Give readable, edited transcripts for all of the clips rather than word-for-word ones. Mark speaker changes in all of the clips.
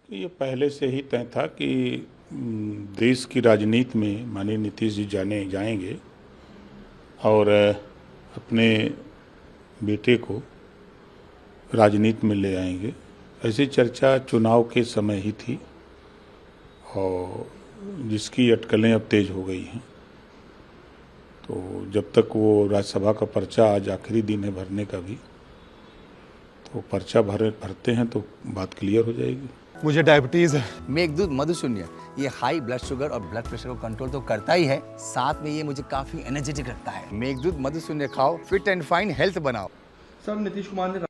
Speaker 1: ये पहले से ही तय था कि देश की राजनीति में माननीय नीतीश जी जाएंगे और अपने बेटे को राजनीति में ले आएंगे। ऐसी चर्चा चुनाव के समय ही थी और जिसकी अटकलें अब तेज हो गई हैं। तो जब तक वो राज्यसभा का पर्चा आज आखिरी दिन है भरने का भी, तो पर्चा भरते हैं तो बात क्लियर हो जाएगी।
Speaker 2: मुझे डायबिटीज है।
Speaker 3: मेघदूत मधुशून्य ये हाई ब्लड शुगर और ब्लड प्रेशर को कंट्रोल तो करता ही है, साथ में ये मुझे काफी एनर्जेटिक रखता है। मेघदूत मधुशून्य खाओ, फिट एंड फाइन हेल्थ बनाओ।
Speaker 2: सर नीतीश कुमार ने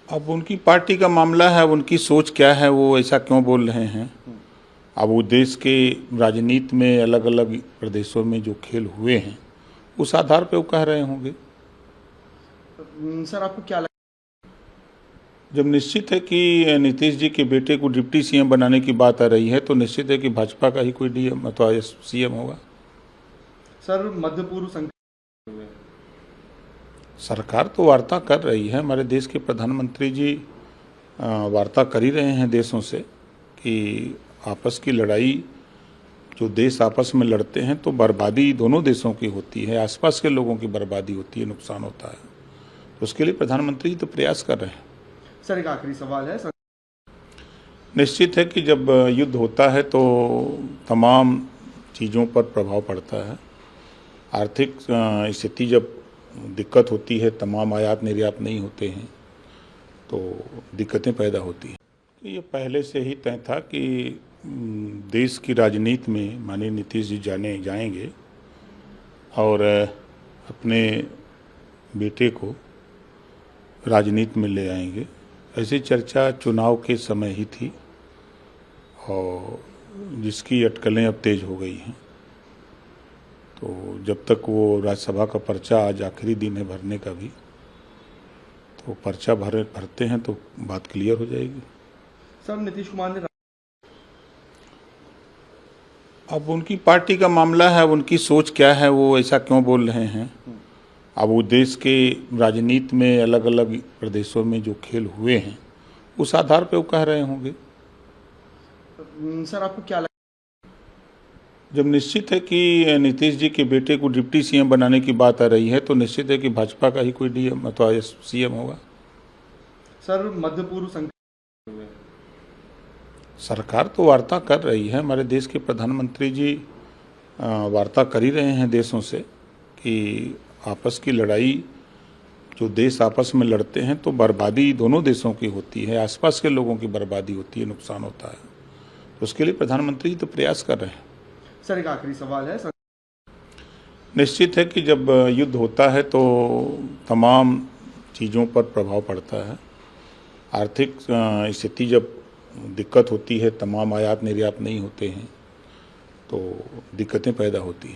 Speaker 1: अब उनकी पार्टी का मामला है, उनकी सोच क्या है, वो ऐसा क्यों बोल रहे हैं। अब वो देश के राजनीति में अलग अलग प्रदेशों में जो खेल हुए हैं उस आधार पे वो कह रहे होंगे।
Speaker 2: सर आपको क्या लगता है?
Speaker 1: जब निश्चित है कि नीतीश जी के बेटे को डिप्टी सीएम बनाने की बात आ रही है तो निश्चित है कि भाजपा का ही कोई डीएम अथवा सीएम होगा।
Speaker 2: सर मध्य पूर्व संकट
Speaker 1: सरकार तो वार्ता कर रही है, हमारे देश के प्रधानमंत्री जी वार्ता कर ही रहे हैं देशों से कि आपस की लड़ाई जो देश आपस में लड़ते हैं तो बर्बादी दोनों देशों की होती है, आसपास के लोगों की बर्बादी होती है, नुकसान होता है। तो उसके लिए प्रधानमंत्री जी तो प्रयास कर रहे हैं।
Speaker 2: सर एक आखिरी सवाल है सर।
Speaker 1: निश्चित है कि जब युद्ध होता है तो तमाम चीज़ों पर प्रभाव पड़ता है। आर्थिक स्थिति जब दिक्कत होती है, तमाम आयात निर्यात नहीं होते हैं तो दिक्कतें पैदा होती हैं। ये पहले से ही तय था कि देश की राजनीति में माननीय नीतीश जी जाएंगे और अपने बेटे को राजनीति में ले आएंगे। ऐसी चर्चा चुनाव के समय ही थी और जिसकी अटकलें अब तेज हो गई हैं। तो जब तक वो राज्यसभा का पर्चा आज आखिरी दिन है भरने का भी, तो पर्चा भरते हैं तो बात क्लियर हो जाएगी।
Speaker 2: सर नीतीश कुमार ने
Speaker 1: अब उनकी पार्टी का मामला है, उनकी सोच क्या है, वो ऐसा क्यों बोल रहे हैं। अब वो देश के राजनीति में अलग अलग प्रदेशों में जो खेल हुए हैं उस आधार पे वो कह रहे होंगे।
Speaker 2: सर आपको क्या लगता है?
Speaker 1: जब निश्चित है कि नीतीश जी के बेटे को डिप्टी सीएम बनाने की बात आ रही है तो निश्चित है कि भाजपा का ही कोई डीएम अथवा सीएम होगा।
Speaker 2: सर मध्य पूर्व संकट
Speaker 1: सरकार तो वार्ता कर रही है, हमारे देश के प्रधानमंत्री जी वार्ता कर ही रहे हैं देशों से कि आपस की लड़ाई जो देश आपस में लड़ते हैं तो बर्बादी दोनों देशों की होती है, आसपास के लोगों की बर्बादी होती है, नुकसान होता है। तो उसके लिए प्रधानमंत्री जी तो प्रयास कर रहे हैं।
Speaker 2: सर एक आखिरी सवाल है सर।
Speaker 1: निश्चित है कि जब युद्ध होता है तो तमाम चीज़ों पर प्रभाव पड़ता है। आर्थिक स्थिति जब दिक्कत होती है, तमाम आयात निर्यात नहीं होते हैं तो दिक्कतें पैदा होती हैं।